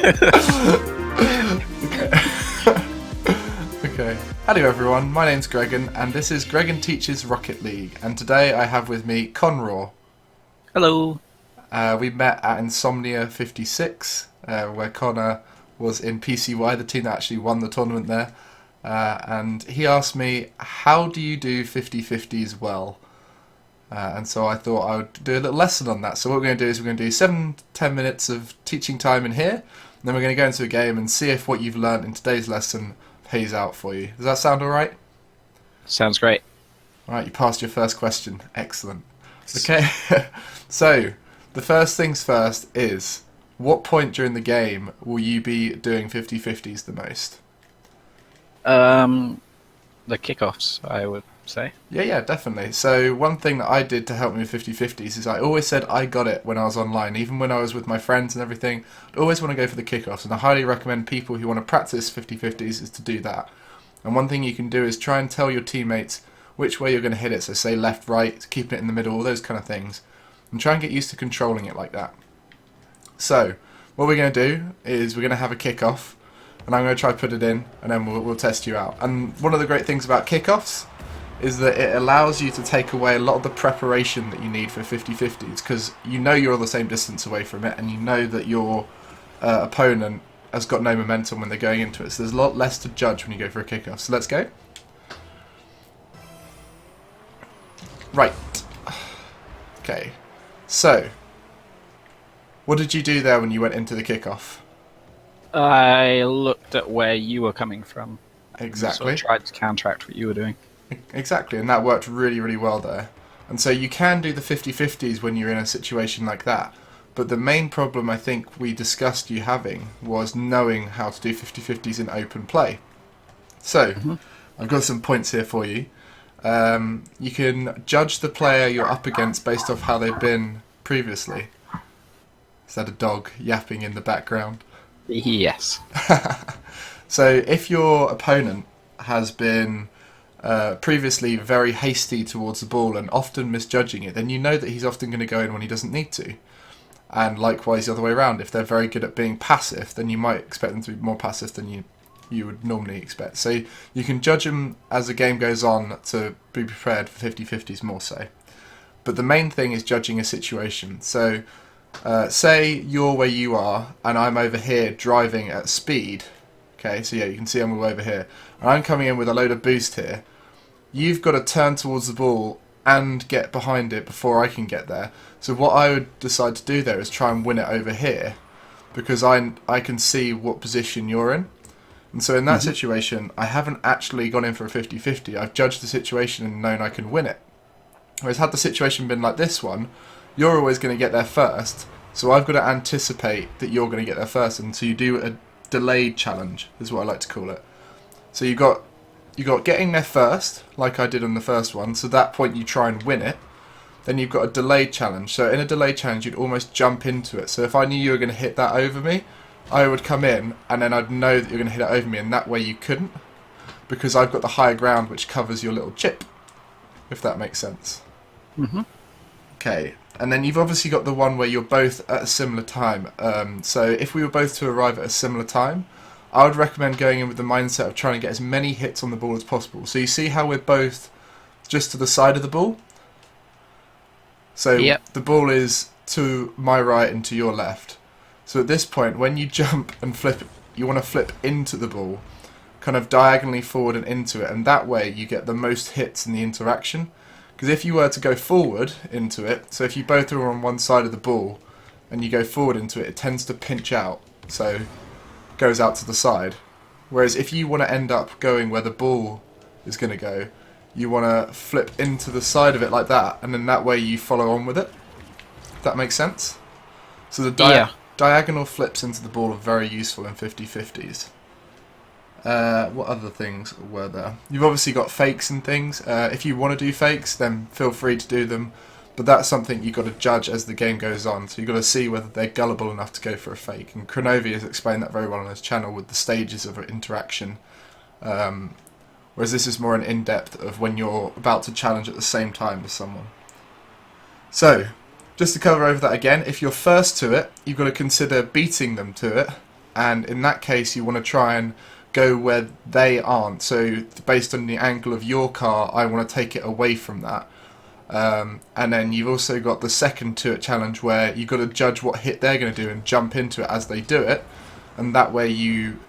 Okay. Hello everyone, my name's Gregan, and this is Gregan Teaches Rocket League, and today I have with me Conraw. Hello. We met at Insomnia 56, where Connor was in PCY, the team that actually won the tournament there, and he asked me, how do you do 50-50s well? And so I thought I would do a little lesson on that. So what we're going to do is we're going to do 7-10 minutes of teaching time in here, and then we're going to go into a game and see if what you've learned in today's lesson pays out for you. Does that sound alright? Sounds great. Alright, you passed your first question. Excellent. Okay, so the first things first is, what point during the game will you be doing 50-50s the most? The kickoffs, I would say. Yeah, definitely. So one thing that I did to help me with 50-50s is I always said I got it when I was online. Even when I was with my friends and everything, I'd always want to go for the kickoffs. And I highly recommend people who want to practice 50-50s is to do that. And one thing you can do is try and tell your teammates which way you're going to hit it. So say left, right, keeping it in the middle, all those kind of things. And try and get used to controlling it like that. So what we're going to do is we're going to have a kickoff. And I'm going to try to put it in, and then we'll test you out. And one of the great things about kickoffs is that it allows you to take away a lot of the preparation that you need for 50-50s, because you know you're all the same distance away from it, and you know that your opponent has got no momentum when they're going into it. So there's a lot less to judge when you go for a kickoff. So let's go. Right. Okay. So, what did you do there when you went into the kickoff? I looked at where you were coming from. Exactly. And tried to counteract what you were doing. Exactly, and that worked really, really well there. And so you can do the 50-50s when you're in a situation like that. But the main problem I think we discussed you having was knowing how to do 50-50s in open play. So, I've got some points here for you. You can judge the player you're up against based off how they've been previously. Is that a dog yapping in the background? Yes. So if your opponent has been previously very hasty towards the ball and often misjudging it, then you know that he's often going to go in when he doesn't need to. And likewise the other way around, if they're very good at being passive, then you might expect them to be more passive than you would normally expect. So you can judge them as the game goes on to be prepared for 50-50s more so. But the main thing is judging a situation. So say you're where you are and I'm over here driving at speed. Okay, so yeah, you can see I'm all over here. And I'm coming in with a load of boost here. You've got to turn towards the ball and get behind it before I can get there. So what I would decide to do there is try and win it over here, because I can see what position you're in. And so in that situation, I haven't actually gone in for a 50-50. I've judged the situation and known I can win it. Whereas had the situation been like this one, you're always going to get there first. So I've got to anticipate that you're going to get there first. And so you do a delayed challenge, is what I like to call it. So you got getting there first, like I did on the first one. So at that point you try and win it. Then you've got a delayed challenge. So in a delayed challenge, you'd almost jump into it. So if I knew you were going to hit that over me, I would come in and then I'd know that you're going to hit it over me, and that way you couldn't, because I've got the higher ground which covers your little chip, if that makes sense. Okay, and then you've obviously got the one where you're both at a similar time. So if we were both to arrive at a similar time, I would recommend going in with the mindset of trying to get as many hits on the ball as possible. So you see how we're both just to the side of the ball? So the ball is to my right and to your left. So at this point, when you jump and flip, you want to flip into the ball, kind of diagonally forward and into it, and that way you get the most hits in the interaction. Because if you were to go forward into it, so if you both are on one side of the ball and you go forward into it, it tends to pinch out, so it goes out to the side. Whereas if you want to end up going where the ball is going to go, you want to flip into the side of it like that, and then that way you follow on with it. If that makes sense? So the diagonal flips into the ball are very useful in 50-50s. What other things were there? You've obviously got fakes and things. If you want to do fakes, then feel free to do them. But that's something you've got to judge as the game goes on. So you've got to see whether they're gullible enough to go for a fake. And Kronovi has explained that very well on his channel with the stages of interaction. Whereas this is more an in-depth of when you're about to challenge at the same time as someone. So, just to cover over that again, if you're first to it, you've got to consider beating them to it and in that case you want to try and go where they aren't. So based on the angle of your car, I want to take it away from that. And then you've also got the second turret challenge where you've got to judge what hit they're going to do and jump into it as they do it, and that way you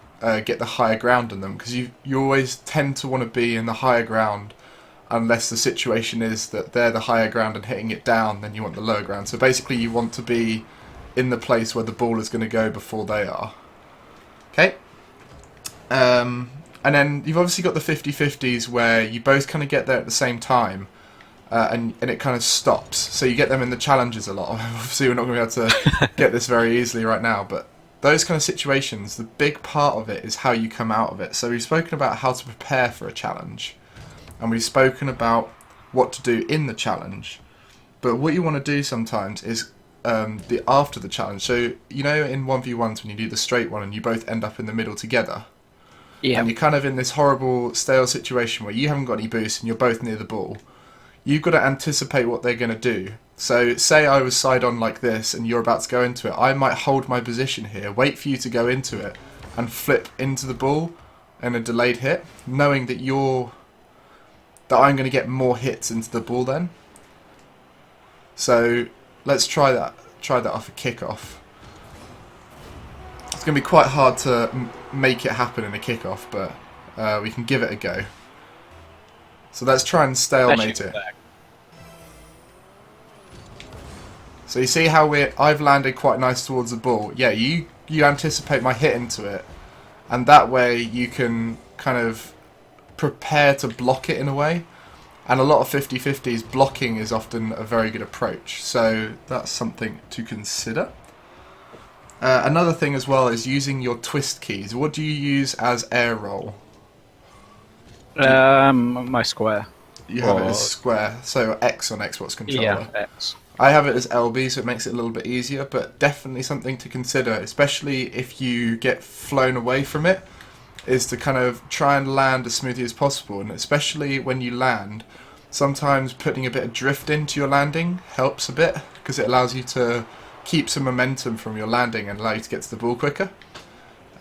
get the higher ground on them, because you always tend to want to be in the higher ground unless the situation is that they're the higher ground and hitting it down, then you want the lower ground. So basically you want to be in the place where the ball is going to go before they are. Okay? And then you've obviously got the 50-50s where you both kind of get there at the same time, and it kind of stops. So you get them in the challenges a lot. Obviously we're not going to be able to get this very easily right now, but those kind of situations, the big part of it is how you come out of it. So we've spoken about how to prepare for a challenge, and we've spoken about what to do in the challenge. But what you want to do sometimes is the after the challenge. So you know in 1v1s when you do the straight one and you both end up in the middle together, Yeah. and you're kind of in this horrible stale situation where you haven't got any boost and you're both near the ball. You've got to anticipate what they're going to do. So say I was side on like this and you're about to go into it, I might hold my position here, wait for you to go into it, and flip into the ball in a delayed hit, knowing that I'm going to get more hits into the ball then. So let's try that off a kickoff. It's going to be quite hard to make it happen in a kickoff, but we can give it a go. So let's try and stalemate it. So you see how I've landed quite nice towards the ball. Yeah, you anticipate my hit into it, and that way you can kind of prepare to block it in a way. And a lot of 50-50s, blocking is often a very good approach. So that's something to consider. Another thing as well is using your twist keys. What do you use as air roll? My square. You have it as square, so X on Xbox controller. Yeah, X. I have it as LB, so it makes it a little bit easier, but definitely something to consider, especially if you get flown away from it, is to kind of try and land as smoothly as possible. And especially when you land, sometimes putting a bit of drift into your landing helps a bit, because it allows you to keep some momentum from your landing and allow you to get to the ball quicker.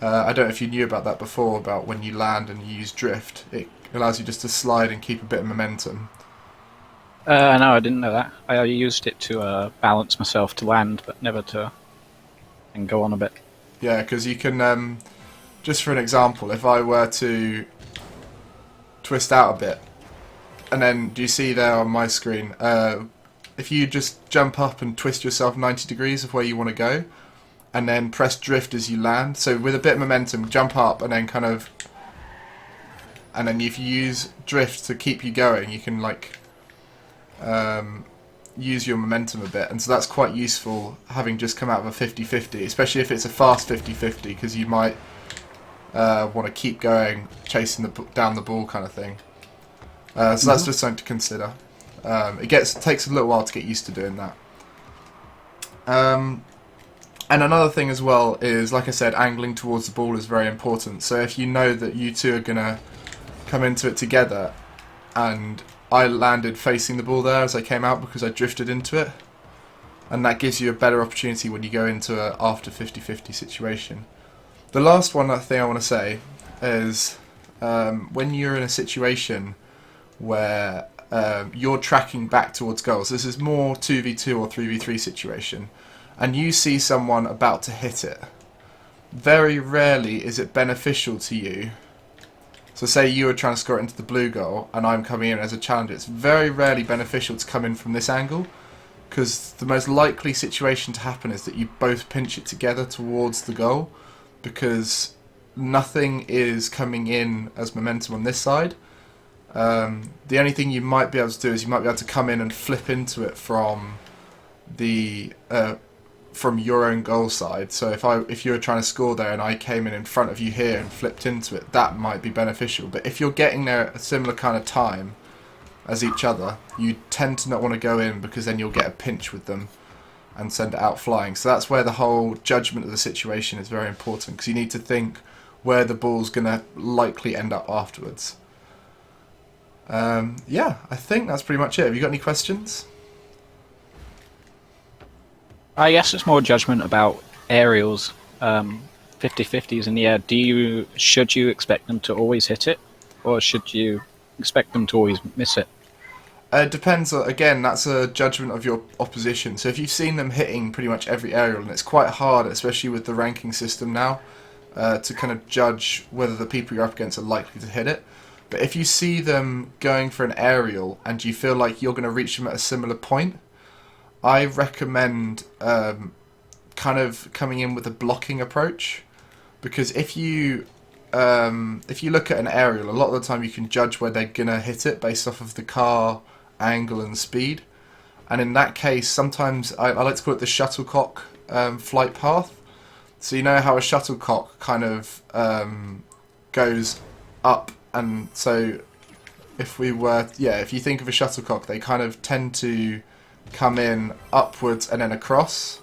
I don't know if you knew about that before, about when you land and you use drift, it allows you just to slide and keep a bit of momentum. No, I didn't know that. I used it to balance myself to land, but never to and go on a bit. Yeah, because you can, just for an example, if I were to twist out a bit, and then do you see there on my screen, if you just jump up and twist yourself 90 degrees of where you want to go, and then press drift as you land, so with a bit of momentum, jump up and then kind of, and then if you use drift to keep you going, you can like use your momentum a bit, and so that's quite useful having just come out of a 50-50, especially if it's a fast 50-50, because you might want to keep going, chasing down the ball kind of thing. So that's just something to consider. It takes a little while to get used to doing that. And another thing as well is, like I said, angling towards the ball is very important. So if you know that you two are going to come into it together, and I landed facing the ball there as I came out because I drifted into it, and that gives you a better opportunity when you go into a after 50-50 situation. The last thing I want to say is when you're in a situation where you're tracking back towards goals, this is more 2v2 or 3v3 situation, and you see someone about to hit it, very rarely is it beneficial to you. So say you were trying to score it into the blue goal and I'm coming in as a challenger, it's very rarely beneficial to come in from this angle, because the most likely situation to happen is that you both pinch it together towards the goal, because nothing is coming in as momentum on this side. The only thing you might be able to do is you might be able to come in and flip into it from your own goal side. So if you were trying to score there and I came in front of you here and flipped into it, that might be beneficial. But if you're getting there at a similar kind of time as each other, you tend to not want to go in, because then you'll get a pinch with them and send it out flying. So that's where the whole judgment of the situation is very important, because you need to think where the ball's going to likely end up afterwards. Yeah, I think that's pretty much it. Have you got any questions? I guess it's more judgment about aerials. 50-50s in the air, should you expect them to always hit it, or should you expect them to always miss it? It depends. Again, that's a judgment of your opposition. So if you've seen them hitting pretty much every aerial, and it's quite hard, especially with the ranking system now, to kind of judge whether the people you're up against are likely to hit it. But if you see them going for an aerial and you feel like you're going to reach them at a similar point, I recommend kind of coming in with a blocking approach, because if you look at an aerial, a lot of the time you can judge where they're gonna hit it based off of the car angle and speed. And in that case, sometimes I like to call it the shuttlecock flight path. So you know how a shuttlecock kind of goes up, and so if you think of a shuttlecock, they kind of tend to come in upwards and then across,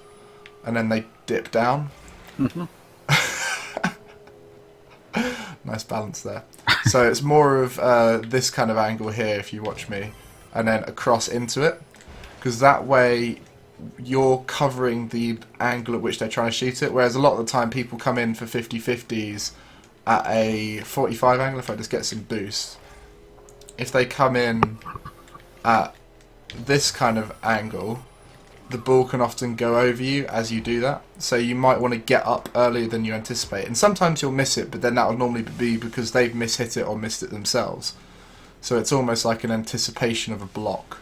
and then they dip down. Mm-hmm. Nice balance there. So it's more of this kind of angle here, if you watch me, and then across into it, because that way you're covering the angle at which they're trying to shoot it, whereas a lot of the time people come in for 50-50s at a 45 angle. If I just get some boost, if they come in at this kind of angle, the ball can often go over you as you do that, so you might want to get up earlier than you anticipate, and sometimes you'll miss it, but then that will normally be because they've mishit it or missed it themselves, so it's almost like an anticipation of a block.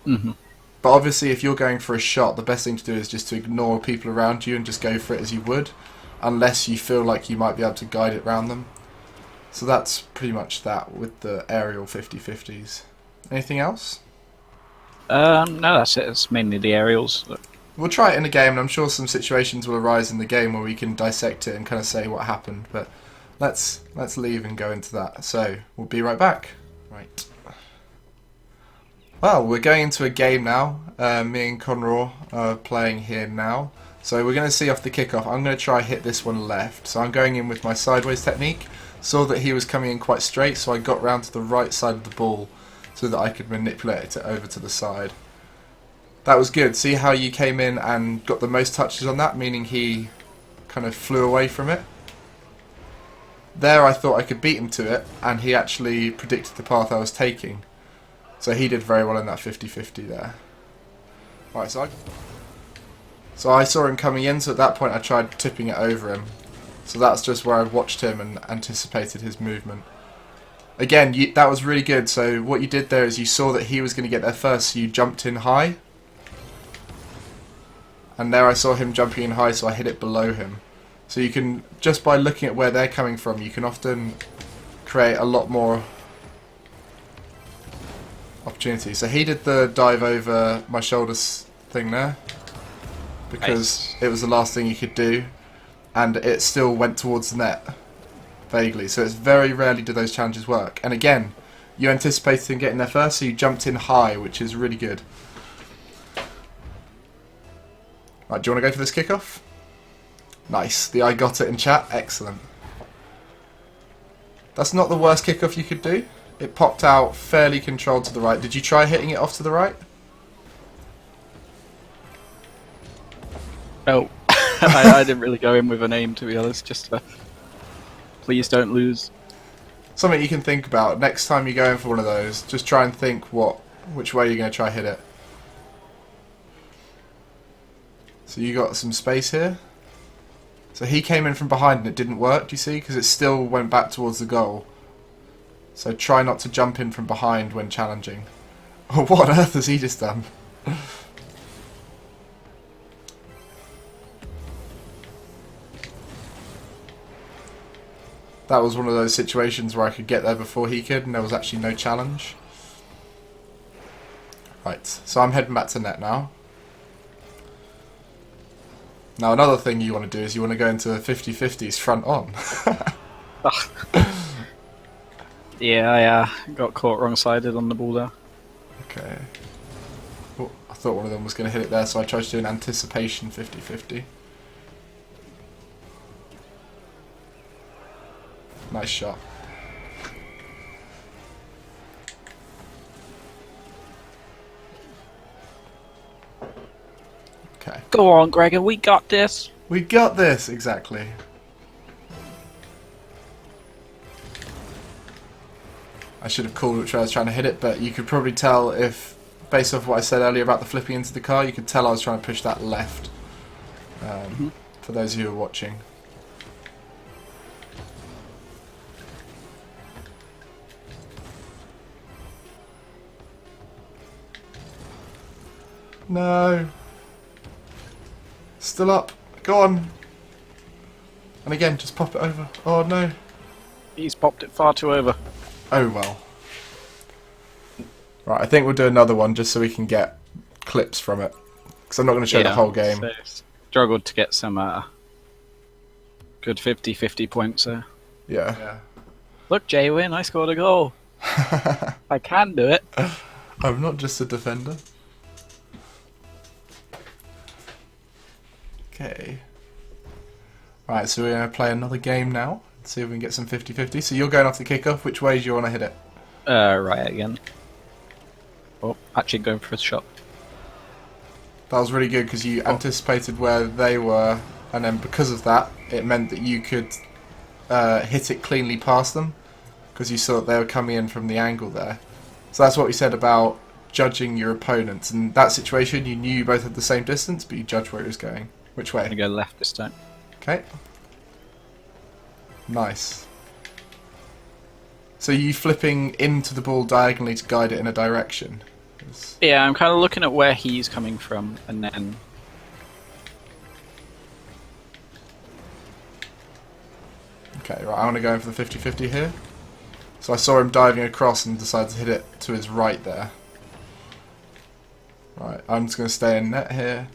Mm-hmm. But obviously if you're going for a shot, the best thing to do is just to ignore people around you and just go for it as you would, unless you feel like you might be able to guide it around them. So that's pretty much that with the aerial 50-50s. Anything else? No, that's it. It's mainly the aerials. We'll try it in a game, and I'm sure some situations will arise in the game where we can dissect it and kind of say what happened. But let's leave and go into that. So we'll be right back. Right. Well, we're going into a game now. Me and Conroy are playing here now. So we're going to see off the kickoff. I'm going to try hit this one left. So I'm going in with my sideways technique. Saw that he was coming in quite straight, so I got round to the right side of the ball so that I could manipulate it over to the side. That was good. See how you came in and got the most touches on that, meaning he kind of flew away from it? There I thought I could beat him to it, and he actually predicted the path I was taking. So he did very well in that 50-50 there. Right, so I saw him coming in, so at that point I tried tipping it over him. So that's just where I watched him and anticipated his movement. Again, that was really good. So what you did there is you saw that he was going to get there first, so you jumped in high. And there I saw him jumping in high, so I hit it below him. So you can, just by looking at where they're coming from, you can often create a lot more opportunity. So he did the dive over my shoulders thing there, because it was the last thing you could do, and it still went towards the net. Vaguely, so it's very rarely do those challenges work. And again, you anticipated him getting there first, so you jumped in high, which is really good. Right, do you want to go for this kickoff? Nice. The I got it in chat. Excellent. That's not the worst kickoff you could do. It popped out fairly controlled to the right. Did you try hitting it off to the right? No. I didn't really go in with an aim, to be honest. Just please don't lose. Something you can think about next time you go in for one of those. Just try and think which way you're going to try hit it. So you got some space here. So he came in from behind and it didn't work, do you see? Because it still went back towards the goal. So try not to jump in from behind when challenging. Oh, what on earth has he just done? That was one of those situations where I could get there before he could, and there was actually no challenge. Right, so I'm heading back to net now. Now another thing you want to do is you want to go into 50-50s front on. Yeah, I got caught wrong-sided on the ball there. Okay. Oh, I thought one of them was going to hit it there, so I tried to do an anticipation 50-50. Nice shot. Okay. Go on, Gregan, we got this. We got this, exactly. I should have called which way I was trying to hit it, but you could probably tell if, based off what I said earlier about the flipping into the car, you could tell I was trying to push that left. For those of you who are watching. No. Still up. Go on. And again, just pop it over. Oh no. He's popped it far too over. Oh well. Right, I think we'll do another one just so we can get clips from it. Because I'm not going to show the whole game. So struggled to get some good 50-50 points there. Yeah. Look, Jay-Win, I scored a goal. I can do it. I'm not just a defender. Okay. Right, so we're going to play another game now. See if we can get some 50-50. So you're going off the kickoff. Which way do you want to hit it? Right again. Oh, actually going for a shot. That was really good because you anticipated where they were, and then because of that, it meant that you could hit it cleanly past them because you saw that they were coming in from the angle there. So that's what we said about judging your opponents. In that situation, you knew you both had the same distance, but you judged where it was going. Which way? I'm going to go left this time. Okay. Nice. So you flipping into the ball diagonally to guide it in a direction? Yeah, I'm kind of looking at where he's coming from, and then... Okay, right, I want to go in for the 50-50 here. So I saw him diving across and decided to hit it to his right there. Right, I'm just going to stay in net here.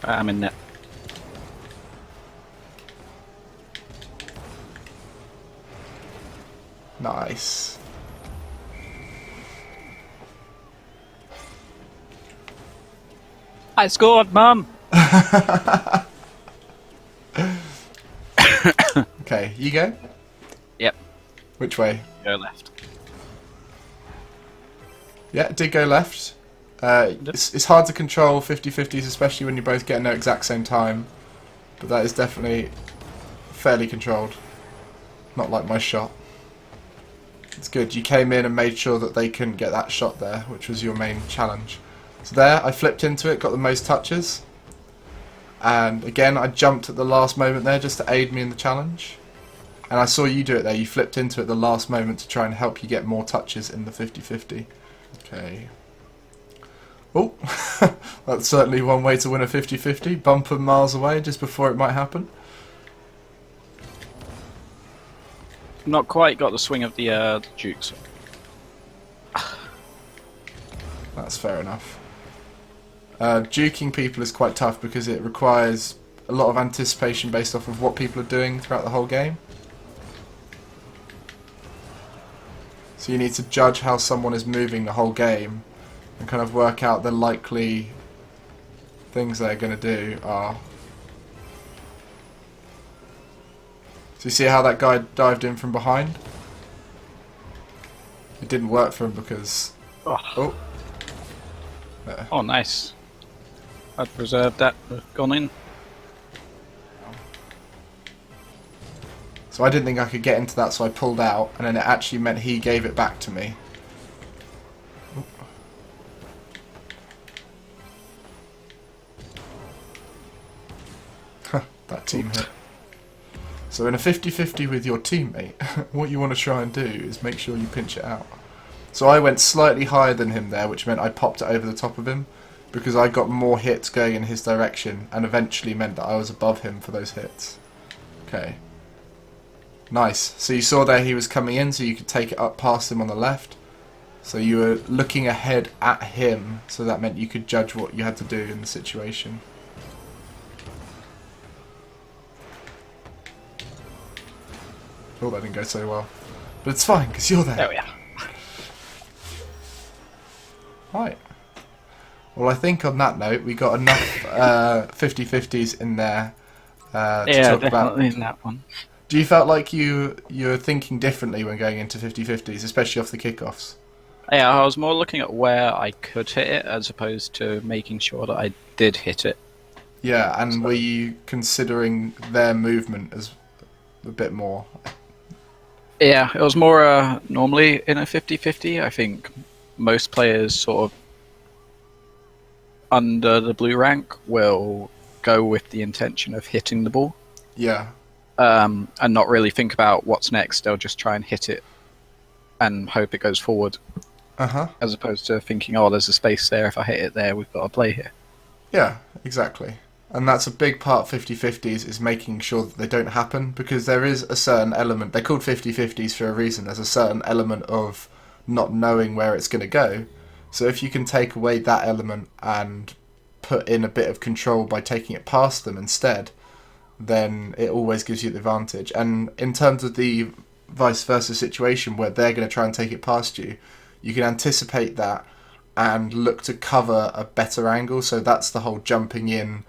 I'm in net. Nice. I scored, Mum! Okay, you go? Yep. Which way? Go left. Yeah, it did go left. It's hard to control 50-50s, especially when you're both getting at the exact same time. But that is definitely fairly controlled. Not like my shot. It's good. You came in and made sure that they couldn't get that shot there, which was your main challenge. So there, I flipped into it, got the most touches. And again, I jumped at the last moment there just to aid me in the challenge. And I saw you do it there. You flipped into it at the last moment to try and help you get more touches in the 50-50. Okay. Oh, that's certainly one way to win a 50-50. Bumper miles away just before it might happen. Not quite got the swing of the Dukes. That's fair enough. Duking people is quite tough because it requires a lot of anticipation based off of what people are doing throughout the whole game. So you need to judge how someone is moving the whole game and kind of work out the likely things they're going to do are. So you see how that guy dived in from behind? It didn't work for him because... Oh. There. Oh, nice. I'd preserved that, gone in. So I didn't think I could get into that, so I pulled out, and then it actually meant he gave it back to me. That team hit. So in a 50-50 with your teammate, what you want to try and do is make sure you pinch it out. So I went slightly higher than him there, which meant I popped it over the top of him, because I got more hits going in his direction, and eventually meant that I was above him for those hits. Okay. Nice. So you saw there he was coming in, so you could take it up past him on the left. So you were looking ahead at him, so that meant you could judge what you had to do in the situation. Oh, that didn't go so well. But it's fine, because you're there. There we are. Right. Well, I think on that note, we got enough 50-50s in there to talk about. Definitely in that one. Do you felt like you were thinking differently when going into 50-50s, especially off the kickoffs? Yeah, I was more looking at where I could hit it as opposed to making sure that I did hit it. Yeah, and were you considering their movement as a bit more? Yeah, it was more normally in a 50-50. I think most players sort of under the blue rank will go with the intention of hitting the ball, Yeah. and not really think about what's next. They'll just try and hit it and hope it goes forward, Uh-huh. as opposed to thinking, oh, there's a space there. If I hit it there, we've got a play here. Yeah, exactly. And that's a big part of 50-50s is making sure that they don't happen, because there is a certain element, they're called 50-50s for a reason, there's a certain element of not knowing where it's going to go. So if you can take away that element and put in a bit of control by taking it past them instead, then it always gives you the advantage. And in terms of the vice versa situation where they're going to try and take it past you, you can anticipate that and look to cover a better angle. So that's the whole jumping in,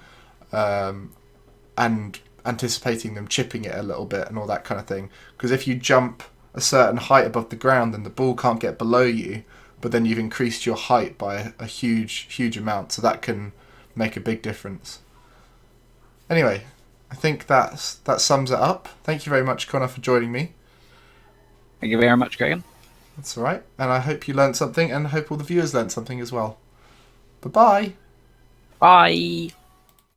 and anticipating them chipping it a little bit and all that kind of thing. Because if you jump a certain height above the ground, then the ball can't get below you, but then you've increased your height by a huge amount. So that can make a big difference. Anyway, I think that sums it up. Thank you very much, Connor, for joining me. Thank you very much, Gregan. That's all right. And I hope you learned something, and I hope all the viewers learned something as well. Bye-bye. Bye.